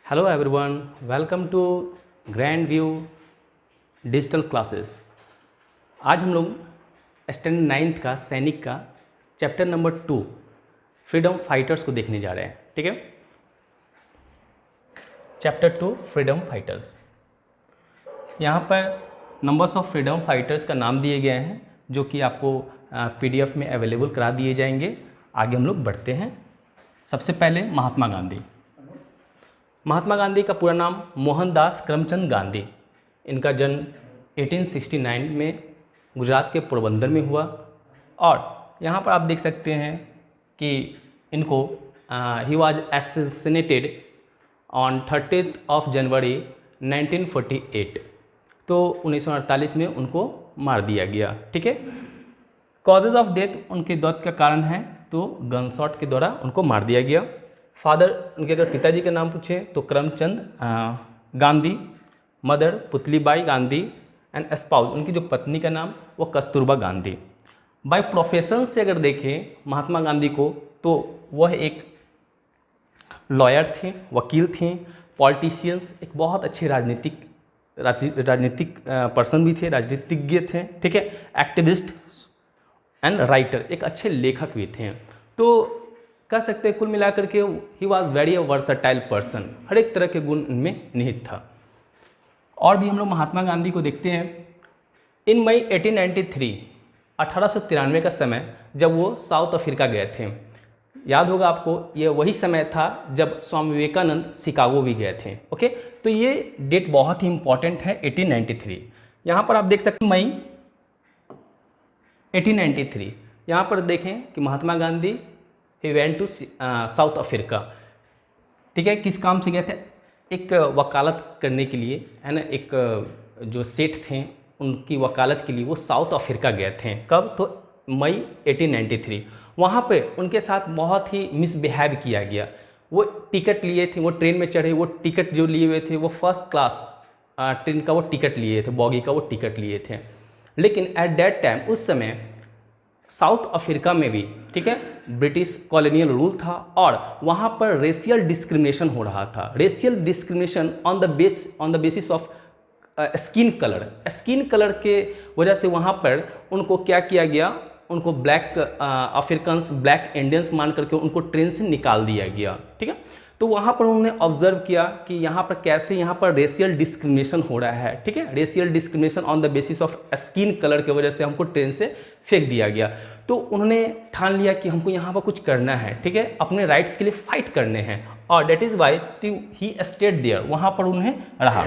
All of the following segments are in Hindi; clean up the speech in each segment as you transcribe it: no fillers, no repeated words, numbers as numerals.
Hello everyone, welcome to grand view digital classes. आज हम लोग स्टैंडर्ड 9th का सैनिक का चैप्टर नंबर 2 फ्रीडम फाइटर्स को देखने जा रहे हैं। ठीक है, चैप्टर 2 फ्रीडम फाइटर्स। यहाँ पर नंबर्स ऑफ फ्रीडम फाइटर्स का नाम दिए गए हैं जो कि आपको पीडीएफ में अवेलेबल करा दिए जाएंगे। आगे हम लोग बढ़ते हैं। सबसे पहले महात्मा गांधी। महात्मा गांधी का पूरा नाम मोहनदास करमचंद गांधी। इनका जन्म 1869 में गुजरात के पोरबंदर में हुआ और यहाँ पर आप देख सकते हैं कि इनको he was assassinated on 30th of January 1948। तो 1948 में उनको मार दिया गया। ठीक है, कॉजेज ऑफ डेथ, उनके डेथ का कारण है तो गन शॉट के द्वारा उनको मार दिया गया। फादर, उनके अगर पिताजी का नाम पूछे तो Karamchand Gandhi, mother Putlibai Gandhi and spouse, उनकी जो पत्नी का नाम वो कस्तूरबा गांधी। बाय प्रोफेशन से अगर देखें महात्मा गांधी को तो वह एक लॉयर थे, वकील थे, पॉलिटिशियंस, एक बहुत अच्छे राजनीतिक पर्सन भी थे, राजनीतिज्ञ थे। ठीक है, एक्टिविस्ट एंड राइटर, एक अच्छे लेखक भी थे। तो कह सकते हैं कुल मिलाकर के he was very versatile person, हर एक तरह के गुण उनमें निहित था। और भी हम लोग महात्मा गांधी को देखते हैं। इन मई 1893 का समय जब वो साउथ अफ्रीका गए थे। याद होगा आपको, ये वही समय था जब स्वामी विवेकानंद शिकागो भी गए थे। ओके, तो ये डेट बहुत ही इंपॉर्टेंट है, 1893। यहाँ पर आप देख सकते हैं मई 1893। यहाँ पर देखें कि Mahatma Gandhi he went to South Africa. ठीक है, किस काम से गए थे? एक वकालत करने के लिए, है ना। एक जो सेठ थे उनकी वकालत के लिए वो साउथ अफ्रीका गए थे। कब? तो मई 1893। वहाँ पे उनके साथ बहुत ही मिसबिहेव किया गया। वो टिकट लिए थे, वो ट्रेन में चढ़े, वो टिकट जो लिए हुए थे वो फर्स्ट क्लास ट्रेन का वो टिकट लिए थे, बॉगी का वो टिकट लिए थे। लेकिन एट दैट टाइम, उस समय साउथ अफ्रीका में भी, ठीक है, ब्रिटिश कॉलोनियल रूल था और वहाँ पर रेशियल डिस्क्रिमिनेशन हो रहा था। Racial discrimination on the basis of skin colour के वजह से वहाँ पर उनको क्या किया गया, उनको ब्लैक अफ्रीकन्स, ब्लैक इंडियंस मान करके उनको ट्रेन से निकाल दिया गया। ठीक है, तो वहाँ पर उन्होंने ऑब्जर्व किया कि यहाँ पर कैसे यहाँ पर रेशियल डिस्क्रिमिनेशन हो रहा है। ठीक है, racial discrimination on the basis of skin colour की वजह से हमको ट्रेन से फेंक दिया गया। तो उन्होंने ठान लिया कि हमको यहाँ पर कुछ करना है। ठीक है, अपने राइट्स के लिए फाइट करने हैं और that is why he stayed there, वहाँ पर उन्हें रहा।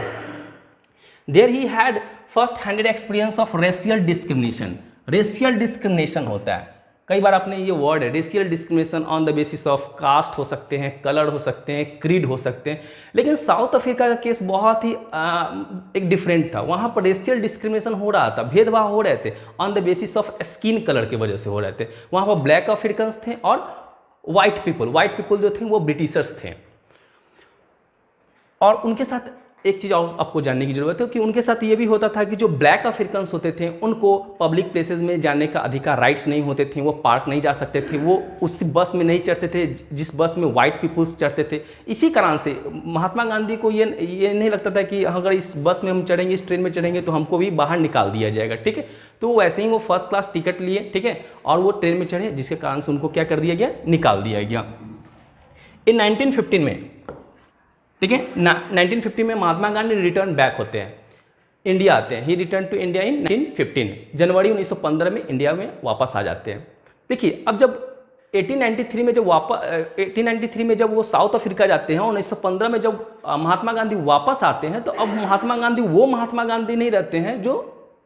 There he had first handed experience of racial discrimination. Racial discrimination होता है, कई बार आपने ये वर्ड है, racial discrimination on the basis of caste हो सकते हैं, कलर हो सकते हैं, क्रीड हो सकते हैं। लेकिन साउथ अफ्रीका का केस बहुत ही एक डिफरेंट था। वहाँ पर रेशियल डिस्क्रिमिनेशन हो रहा था, भेदभाव हो रहे थे on the basis of skin colour की वजह से हो रहे थे। वहाँ पर ब्लैक अफ्रीकन्स थे और वाइट पीपल जो थे वो ब्रिटिशर्स थे। और उनके साथ एक चीज़ और आपको जानने की जरूरत है कि उनके साथ ये भी होता था कि जो ब्लैक अफ्रीकन्स होते थे उनको पब्लिक प्लेसेस में जाने का अधिकार, राइट्स नहीं होते थे। वो पार्क नहीं जा सकते थे, वो उस बस में नहीं चढ़ते थे जिस बस में वाइट पीपल्स चढ़ते थे। इसी कारण से महात्मा गांधी को ये नहीं लगता था कि अगर इस बस में हम चढ़ेंगे, इस ट्रेन में चढ़ेंगे तो हमको भी बाहर निकाल दिया जाएगा। ठीक है, तो वैसे ही वो फर्स्ट क्लास टिकट लिए, ठीक है, और वो ट्रेन में चढ़े, जिसके कारण से उनको क्या कर दिया गया, निकाल दिया गया। इन 1915 में, ठीक है, 1950 में महात्मा गांधी रिटर्न बैक होते हैं, इंडिया आते हैं। ही रिटर्न टू इंडिया इन 1915। जनवरी 1915 में इंडिया में वापस आ जाते हैं। देखिए, अब जब 1893 में जब वो साउथ अफ्रीका जाते हैं, 1915 में जब महात्मा गांधी वापस आते हैं, तो अब महात्मा गांधी वो महात्मा गांधी नहीं रहते हैं जो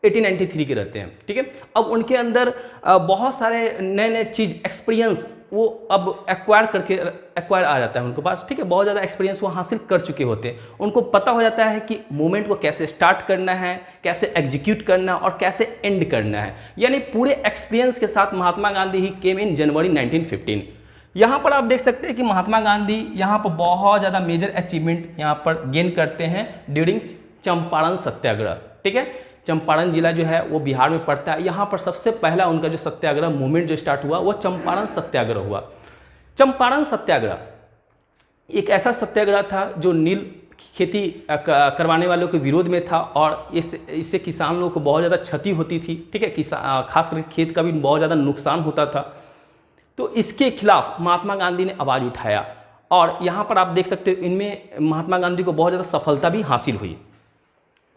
1893 के रहते हैं। ठीक है, अब उनके अंदर बहुत सारे नए चीज़, एक्सपीरियंस वो अब एक्वायर आ जाता है उनके पास। ठीक है, बहुत ज़्यादा एक्सपीरियंस वो हासिल कर चुके होते हैं। उनको पता हो जाता है कि मूवमेंट को कैसे स्टार्ट करना है, कैसे एग्जीक्यूट करना है और कैसे एंड करना है। यानी पूरे एक्सपीरियंस के साथ महात्मा गांधी ही केम इन जनवरी 1915। यहाँ पर आप देख सकते हैं कि महात्मा गांधी यहाँ पर बहुत ज़्यादा मेजर अचीवमेंट यहाँ पर गेन करते हैं ड्यूरिंग चंपारण सत्याग्रह। ठीक है, चंपारण जिला जो है वो बिहार में पड़ता है। यहाँ पर सबसे पहला उनका जो सत्याग्रह मूवमेंट जो स्टार्ट हुआ वो चंपारण सत्याग्रह हुआ। चंपारण सत्याग्रह एक ऐसा सत्याग्रह था जो नील खेती करवाने वालों के विरोध में था, और इससे किसान लोगों को बहुत ज़्यादा क्षति होती थी। ठीक है, खास करके खेत का भी बहुत ज़्यादा नुकसान होता था। तो इसके खिलाफ महात्मा गांधी ने आवाज़ उठाया, और यहाँ पर आप देख सकते हो इनमें महात्मा गांधी को बहुत ज़्यादा सफलता भी हासिल हुई।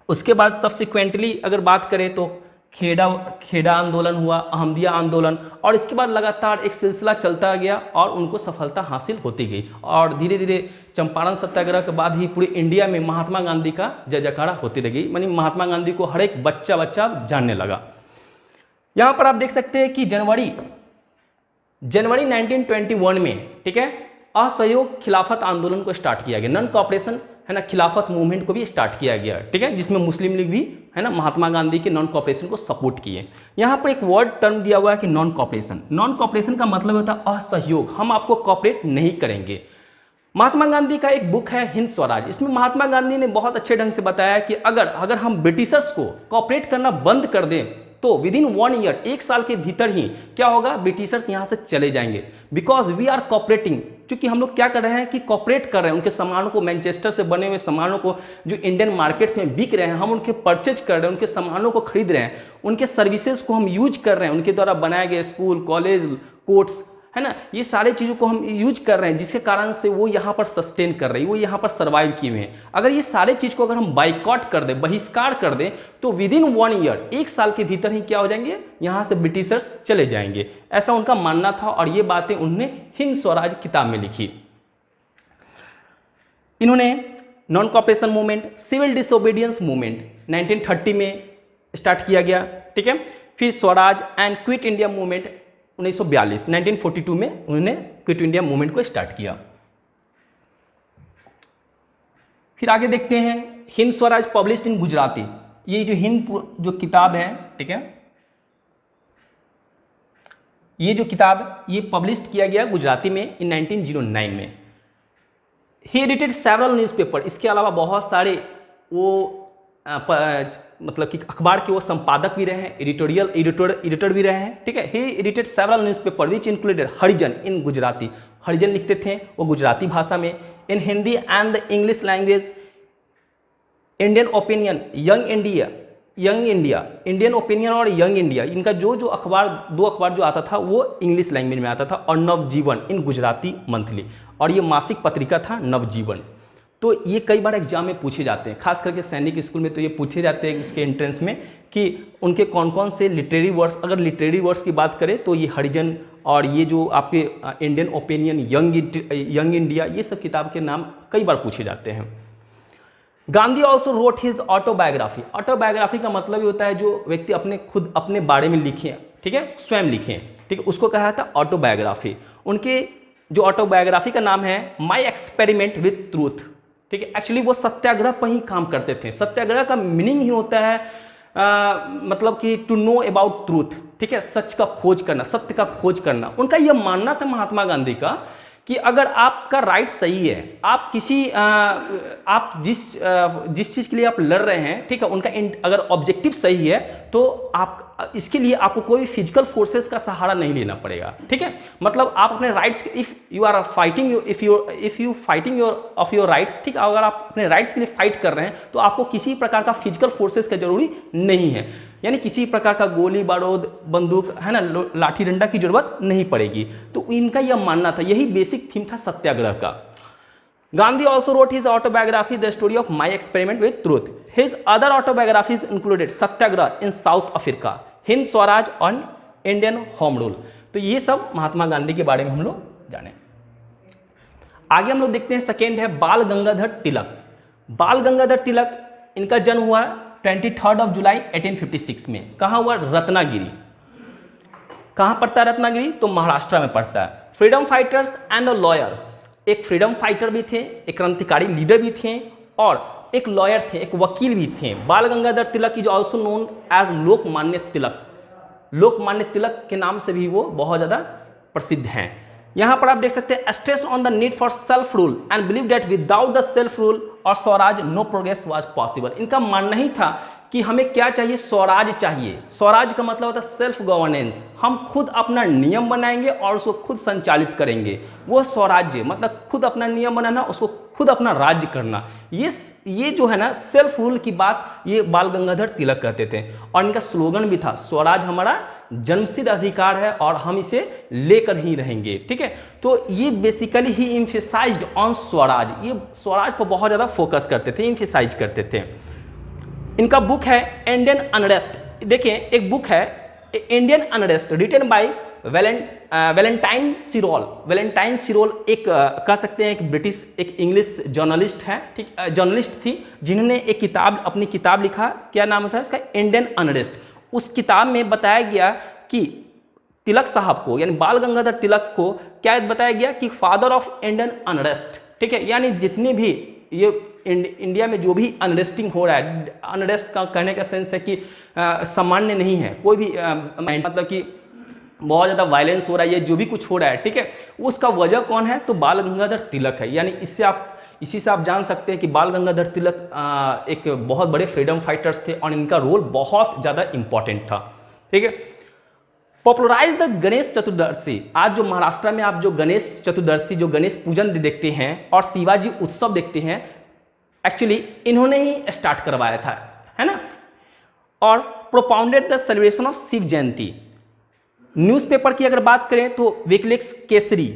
उसके बाद सब्सिक्वेंटली अगर बात करें तो खेड़ा आंदोलन हुआ, अहमदिया आंदोलन, और इसके बाद लगातार एक सिलसिला चलता गया और उनको सफलता हासिल होती गई, और धीरे धीरे चंपारण सत्याग्रह के बाद ही पूरे इंडिया में महात्मा गांधी का जय जयकारा होती रह गई। यानी महात्मा गांधी को हर एक बच्चा जानने लगा। यहाँ पर आप देख सकते हैं कि जनवरी 1921 में, ठीक है, असहयोग खिलाफत आंदोलन को स्टार्ट किया गया। नॉन कॉपरेशन है ना, खिलाफत मूवमेंट को भी स्टार्ट किया गया। ठीक है, जिसमें मुस्लिम लीग भी है ना महात्मा गांधी के नॉन कॉपरेशन को सपोर्ट किए। यहाँ पर एक वर्ड टर्म दिया हुआ है कि नॉन कॉपरेशन। नॉन कॉपरेशन का मतलब होता है असहयोग, हम आपको कॉपरेट नहीं करेंगे। महात्मा गांधी का एक बुक है हिंद स्वराज, इसमें महात्मा गांधी ने बहुत अच्छे ढंग से बताया कि अगर हम ब्रिटिशर्स को कॉपरेट करना बंद कर दें तो विद इन 1 ईयर, 1 साल के भीतर ही क्या होगा, ब्रिटिशर्स यहाँ से चले जाएंगे। बिकॉज वी आर कॉपरेटिंग, क्योंकि हम लोग क्या कर रहे हैं कि कॉपरेट कर रहे हैं, उनके सामानों को, मैनचेस्टर से बने हुए सामानों को जो इंडियन मार्केट्स में बिक रहे हैं, हम उनके परचेज कर रहे हैं, उनके सामानों को खरीद रहे हैं, उनके सर्विसेज को हम यूज कर रहे हैं, उनके द्वारा बनाए गए स्कूल, कॉलेज, कोर्ट्स, है ना, ये सारे चीज़ों को हम यूज कर रहे हैं, जिसके कारण से वो यहाँ पर सस्टेन कर रही है, वो यहाँ पर सर्वाइव किए हुए हैं। अगर ये सारे चीज़ को अगर हम बाइकआउट कर दें, बहिष्कार कर दें, तो विद इन 1 ईयर, 1 साल के भीतर ही क्या हो जाएंगे, यहाँ से ब्रिटिशर्स चले जाएंगे। ऐसा उनका मानना था, और ये बातें उन्होंने हिंद स्वराज किताब में लिखी। इन्होंने non cooperation movement, civil disobedience movement 1930 में स्टार्ट किया गया। ठीक है, फिर Swaraj and quit India movement 1942 में उन्होंने क्विट इंडिया मूवमेंट को स्टार्ट किया। फिर आगे देखते हैं हिंद स्वराज पब्लिश्ड इन गुजराती। ये जो हिंद जो किताब है, ठीक है, ये जो किताब ये पब्लिश्ड किया गया गुजराती में इन 1909 में। ही एडिटेड सेवरल न्यूज़पेपर, इसके अलावा बहुत सारे वो मतलब कि अखबार के वो संपादक भी रहे हैं, एडिटर भी रहे हैं। ठीक है, he edited several newspaper which included Harijan in Gujarati, Harijan लिखते थे वो गुजराती भाषा में, in Hindi and the English language, Indian Opinion, Young India, Indian Opinion और यंग इंडिया, इनका जो अखबार, 2 अखबार जो आता था वो इंग्लिश लैंग्वेज में आता था, और नवजीवन इन गुजराती मंथली, और ये मासिक पत्रिका था नवजीवन। तो ये कई बार एग्जाम में पूछे जाते हैं, खास करके सैनिक स्कूल में तो ये पूछे जाते हैं उसके एंट्रेंस में कि उनके कौन कौन से लिटरेरी वर्ड्स, अगर लिटरेरी वर्ड्स की बात करें तो ये हरिजन और ये जो आपके इंडियन ओपिनियन, यंग इंडिया, ये सब किताब के नाम कई बार पूछे जाते हैं। Gandhi also wrote his autobiography. Autobiography का मतलब ये होता है जो व्यक्ति अपने बारे में लिखे, ठीक है, स्वयं लिखे, ठीक है, उसको कहा था ऑटोबायोग्राफी। उनके जो ऑटोबायोग्राफी का नाम है माई एक्सपेरिमेंट विथ ट्रूथ। ठीक है, एक्चुअली वो सत्याग्रह पर ही काम करते थे। सत्याग्रह का मीनिंग ही होता है मतलब कि टू नो अबाउट ट्रूथ, ठीक है, सच का खोज करना, सत्य का खोज करना। उनका यह मानना था महात्मा गांधी का कि अगर आपका राइट सही है, आप आप जिस चीज़ के लिए आप लड़ रहे हैं, ठीक है, उनका अगर ऑब्जेक्टिव सही है तो आप इसके लिए आपको कोई फिजिकल फोर्सेस का सहारा नहीं लेना पड़ेगा। ठीक है, मतलब आप अपने rights, if you are fighting, if you fighting of your rights, ठीक है, अगर आप अपने राइट्स के लिए फाइट कर रहे हैं तो आपको किसी प्रकार का फिजिकल फोर्सेस का जरूरी नहीं है, यानी किसी प्रकार का गोली बारूद, बंदूक, है ना, लाठी डंडा की जरूरत नहीं पड़ेगी। तो इनका यह मानना था, यही बेसिक थीम था सत्याग्रह का। Gandhi also wrote his autobiography, The Story of My Experiment with Truth. His other autobiographies included Satyagraha in South Africa, Hind Swaraj और इंडियन होम रूल। तो ये सब महात्मा गांधी के बारे में हम लोग जाने। आगे हम लोग देखते हैं, सेकेंड है बाल गंगाधर तिलक। बाल गंगाधर तिलक, इनका जन्म हुआ 23 जुलाई 1856 में। कहाँ हुआ? रत्नागिरी। कहाँ पड़ता है रत्नागिरी? तो महाराष्ट्र में पड़ता है। Freedom fighters and a lawyer, एक फ्रीडम फाइटर भी थे, एक क्रांतिकारी लीडर भी थे, और एक लॉयर थे, एक वकील भी थे। Bal Gangadhar Tilak is also known as Lokmanya Tilak. Lokmanya Tilak के नाम से भी वो बहुत ज़्यादा प्रसिद्ध हैं। यहाँ पर आप देख सकते हैं stress on the need for self rule and believe that without the self rule और swaraj no progress was possible. इनका मानना ही था कि हमें क्या चाहिए, स्वराज चाहिए। स्वराज का मतलब होता है सेल्फ गवर्नेंस, हम खुद अपना नियम बनाएंगे और उसको खुद संचालित करेंगे। वो स्वराज्य मतलब खुद अपना नियम बनाना, उसको खुद अपना राज्य करना। ये जो है ना सेल्फ रूल की बात ये बाल गंगाधर तिलक कहते थे। और इनका स्लोगन भी था, स्वराज हमारा जन्मसिद्ध अधिकार है और हम इसे लेकर ही रहेंगे। ठीक है, तो ये बेसिकली ही इम्फेसाइज्ड ऑन स्वराज, ये स्वराज पर बहुत ज़्यादा फोकस करते थे, इम्फेसाइज करते थे। इनका बुक है इंडियन अनरेस्ट। देखिए एक बुक है Indian Unrest written by Valentine Chirol. Valentine Chirol एक कह सकते हैं एक ब्रिटिश एक इंग्लिश जर्नलिस्ट है, ठीक, जर्नलिस्ट थी जिन्होंने एक किताब अपनी किताब लिखा। क्या नाम था इसका, इंडियन अनरेस्ट। उस किताब में बताया गया कि तिलक साहब को यानी बाल गंगाधर तिलक को क्या बताया गया कि फादर ऑफ इंडियन अनरेस्ट। ठीक है, यानी जितने भी ये इंडिया में जो भी अनरेस्टिंग हो रहा है, अनरेस्ट का कहने का सेंस है कि सामान्य नहीं है कोई भी मतलब कि बहुत ज़्यादा वायलेंस हो रहा है, ये जो भी कुछ हो रहा है, ठीक है, उसका वजह कौन है, तो बाल गंगाधर तिलक है। यानी इसी से आप जान सकते हैं कि बाल गंगाधर तिलक एक बहुत बड़े फ्रीडम फाइटर्स थे और इनका रोल बहुत ज़्यादा इंपॉर्टेंट था। ठीक है, पॉपुलराइज द गणेश चतुर्दशी। आज जो महाराष्ट्र में आप जो गणेश चतुर्दशी जो गणेश पूजन देखते हैं और शिवाजी उत्सव देखते हैं, एक्चुअली इन्होंने ही स्टार्ट करवाया था, है ना। और propounded the celebration of Shiv Jayanti. Newspaper की अगर बात करें तो विकिलीक्स केसरी,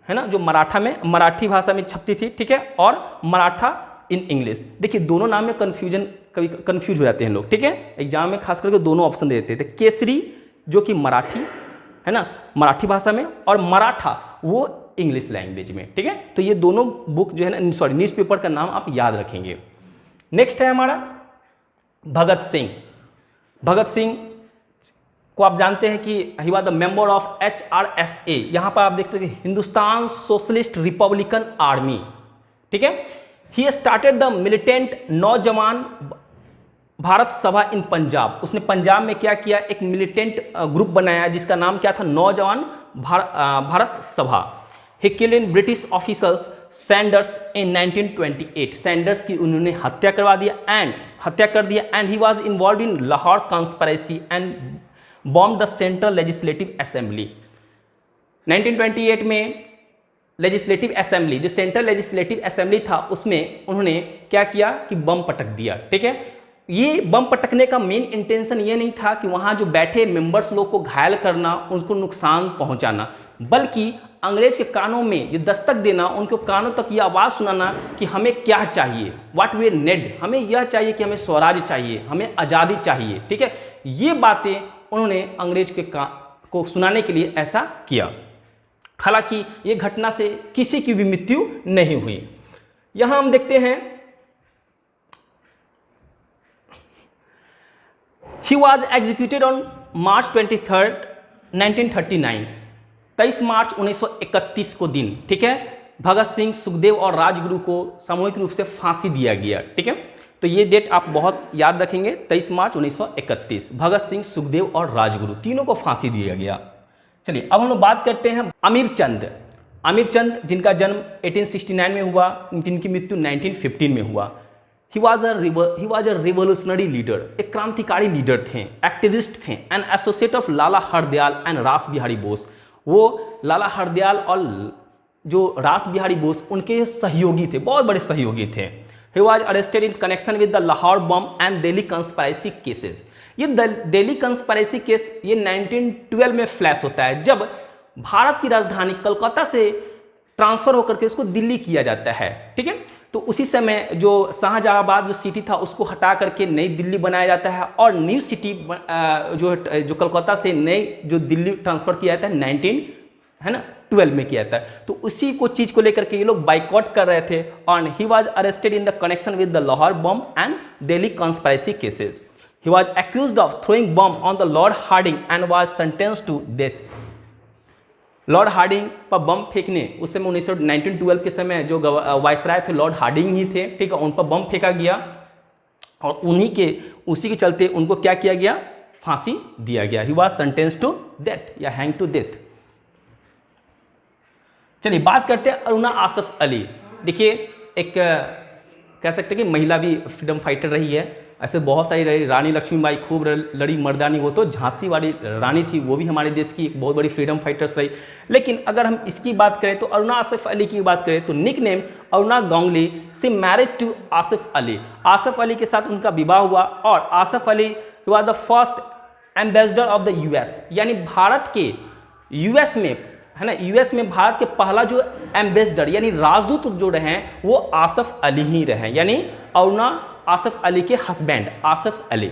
है ना, जो मराठी भाषा में छपती थी, ठीक है, और मराठा इन इंग्लिश। देखिए दोनों नाम में कभी कंफ्यूज हो जाते हैं लोग, ठीक है, एग्जाम में खास करके दोनों ऑप्शन दे देते थे। केसरी जो कि मराठी है ना, मराठी भाषा में, और मराठा वो इंग्लिश लैंग्वेज में। ठीक है, तो ये दोनों बुक जो है ना, सॉरी न्यूज़पेपर का नाम आप याद रखेंगे। नेक्स्ट है हमारा भगत सिंह। भगत सिंह को आप जानते हैं कि he was the member of HRSA। यहां पर आप देखते हैं हिंदुस्तान सोशलिस्ट रिपब्लिकन आर्मी। ठीक है, ही स्टार्टेड द मिलिटेंट नौजवान भारत सभा इन पंजाब। उसने पंजाब में क्या किया, एक मिलिटेंट ग्रुप बनाया जिसका नाम क्या था, नौजवान भारत सभा। He killed in British officers Sanders in 1928। Sanders की उन्होंने हत्या कर दिया and he was involve in Lahore conspiracy and bomb the central legislative assembly. 1928 में लेजिस्लेटिव असेंबली, जो सेंट्रल लेजिस्लेटिव असेंबली था, उसमें उन्होंने क्या किया कि बम पटक दिया। ठीक है, ये बम पटकने का मेन इंटेंशन ये नहीं था कि वहाँ जो बैठे मेंबर्स लोग को घायल करना, उनको नुकसान पहुँचाना, बल्कि अंग्रेज के कानों में ये दस्तक देना, उनके कानों तक ये आवाज़ सुनाना कि हमें क्या चाहिए, व्हाट वी नीड, हमें यह चाहिए कि हमें स्वराज चाहिए, हमें आज़ादी चाहिए। ठीक है, ये बातें उन्होंने अंग्रेज के को सुनाने के लिए ऐसा किया। हालांकि ये घटना से किसी की भी मृत्यु नहीं हुई। यहां हम देखते हैं he was executed on March 23, 1939। 23 मार्च 1931 को दिन, ठीक है, भगत सिंह, सुखदेव और राजगुरु को सामूहिक रूप से फांसी दिया गया। ठीक है, तो ये डेट आप बहुत याद रखेंगे, 23 मार्च 1931, भगत सिंह, सुखदेव और राजगुरु तीनों को फांसी दिया गया। चलिए अब हम लोग बात करते हैं अमीर चंद जिनका जन्म 1869 में हुआ, जिनकी मृत्यु 1915 में हुआ। He was a revolutionary leader, एक क्रांतिकारी लीडर थे, एक्टिविस्ट थे, and associate of Lala Hardayal and रास बिहारी बोस। वो लाला हरदयाल और जो रास बिहारी बोस उनके सहयोगी थे, बहुत बड़े सहयोगी थे। He was arrested in connection with the Lahore bomb and Delhi conspiracy cases. ये दिल्ली कंस्पिरेसी केस ये 1912 में फ्लैश होता है, जब भारत की राजधानी कलकत्ता से ट्रांसफर होकर के उसको दिल्ली किया जाता है। ठीक है, तो उसी समय जो शाहजहांबाद जो सिटी था उसको हटा करके नई दिल्ली बनाया जाता है और न्यू सिटी जो कलकत्ता से नई जो दिल्ली ट्रांसफर किया जाता है 1912 में किया जाता है। तो उसी को चीज को लेकर के ये लोग बाइकआउट कर रहे थे। और he was arrested in the connection with the Lahore bomb and Delhi conspiracy cases. He was accused of throwing bomb on the Lord Harding and was sentenced to death. Lord Hardinge पर बम फेंकने, उस समय 1912 के समय जो वायसराय थे लॉर्ड हार्डिंग ही थे। ठीक है, उन पर बम फेंका गया और उसी के चलते उनको क्या किया गया, फांसी दिया गया। He was sentenced to death या hanged to death. चलिए बात करते हैं अरुणा आसफ अली। देखिए एक कह सकते हैं कि महिला भी फ्रीडम फाइटर रही है, ऐसे बहुत सारी रही। रानी लक्ष्मीबाई खूब लड़ी मर्दानी, वो तो झांसी वाली रानी थी, वो भी हमारे देश की एक बहुत बड़ी फ्रीडम फाइटर्स रही। लेकिन अगर हम इसकी बात करें तो अरुणा आसफ अली की बात करें तो nick name Aruna Ganguly, she married to Asaf Ali. Asaf Ali के साथ उनका विवाह हुआ और Asaf Ali was the first ambassador of the US, यानी भारत के यूएस में, है ना, यूएस में भारत के पहला जो एम्बेसडर यानी राजदूत जो रहे वो आसफ अली ही रहे, यानी अरुणा आसफ अली के husband Asaf Ali.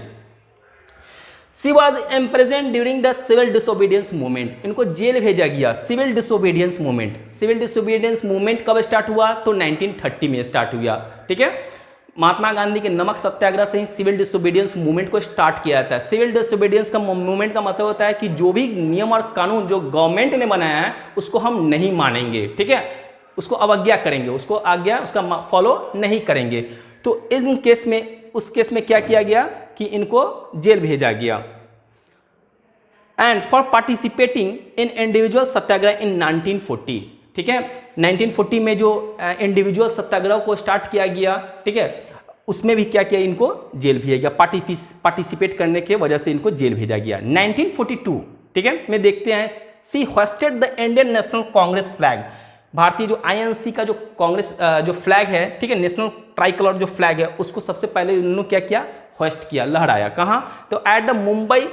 She was imprisoned during the civil disobedience movement, इनको जेल भेजा गया civil disobedience movement. Civil disobedience movement कब स्टार्ट हुआ तो 1930 में स्टार्ट हुआ, ठीक है। महात्मा गांधी के नमक सत्याग्रह से ही सिविल डिसोबीडियंस मूवमेंट को स्टार्ट किया जाता है। सिविल डिसोबीडियंस का मूवमेंट का मतलब होता है कि जो भी नियम और कानून जो गवर्नमेंट ने बनाया है उसको हम नहीं मानेंगे, ठीक है, उसको अवज्ञा करेंगे, उसको आज्ञा उसका फॉलो नहीं करेंगे। तो इन केस में, उस केस में क्या किया गया कि इनको जेल भेजा गया। And for participating in individual satyagraha in 1940, ठीक है, 1940 में जो इंडिविजुअल सत्याग्रह को स्टार्ट किया गया, ठीक है, उसमें भी क्या किया, इनको जेल भेजा गया। पार्टिसिपेट करने के वजह से इनको जेल भेजा गया। 1942, ठीक है, में देखते हैं she hoisted the Indian National Congress flag, भारतीय जो आईएनसी का जो कांग्रेस जो फ्लैग है, ठीक है, नेशनल ट्राई कलर जो फ्लैग है, उसको सबसे पहले उन्होंने क्या किया, होस्ट किया, लहराया। कहाँ तो एट द मुंबई,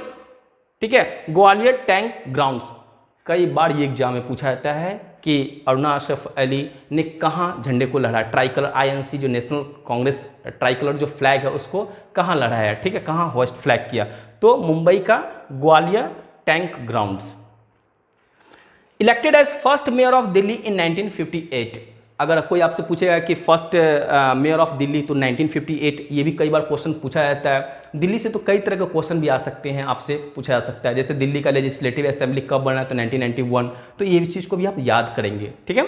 ठीक है, ग्वालियर टैंक ग्राउंड्स। कई बार ये एग्जाम में पूछा जाता है कि अरुणा आसफ अली ने कहाँ झंडे को लहराया, ट्राई कलर आईएनसी जो नेशनल कांग्रेस ट्राई कलर जो फ्लैग है उसको कहाँ लहराया, ठीक है, कहाँ होस्ट फ्लैग किया, तो मुंबई का Gwalior tank grounds. Elected as first mayor of Delhi in 1958, अगर कोई आपसे पूछेगा कि फर्स्ट मेयर ऑफ दिल्ली तो 1958, ये भी कई बार क्वेश्चन पूछा जाता है। दिल्ली से तो कई तरह के क्वेश्चन भी आ सकते हैं, आपसे पूछा जा सकता है, जैसे दिल्ली का लेजिस्लेटिव असेंबली कब बना तो 1991, तो ये चीज़ को भी आप याद करेंगे, ठीक है।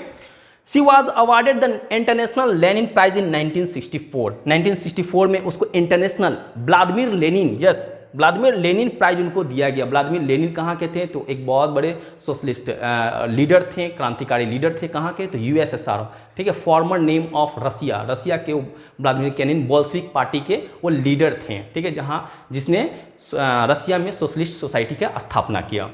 She was awarded the international Lenin prize in 1964, 1964 में उसको international Vladimir Lenin, yes, Vladimir Lenin prize उनको दिया गया। व्लादिमीर लेनिन कहाँ के थे तो एक बहुत बड़े सोशलिस्ट लीडर थे, क्रांतिकारी लीडर थे, कहाँ के तो यूएसएसआर, ठीक है, फॉर्मर नेम ऑफ रसिया, रसिया के व्लादिमीर लेनिन बोल्शेविक पार्टी के वो लीडर थे, ठीक है, जहाँ जिसने रसिया में सोशलिस्ट सोसाइटी का स्थापना किया।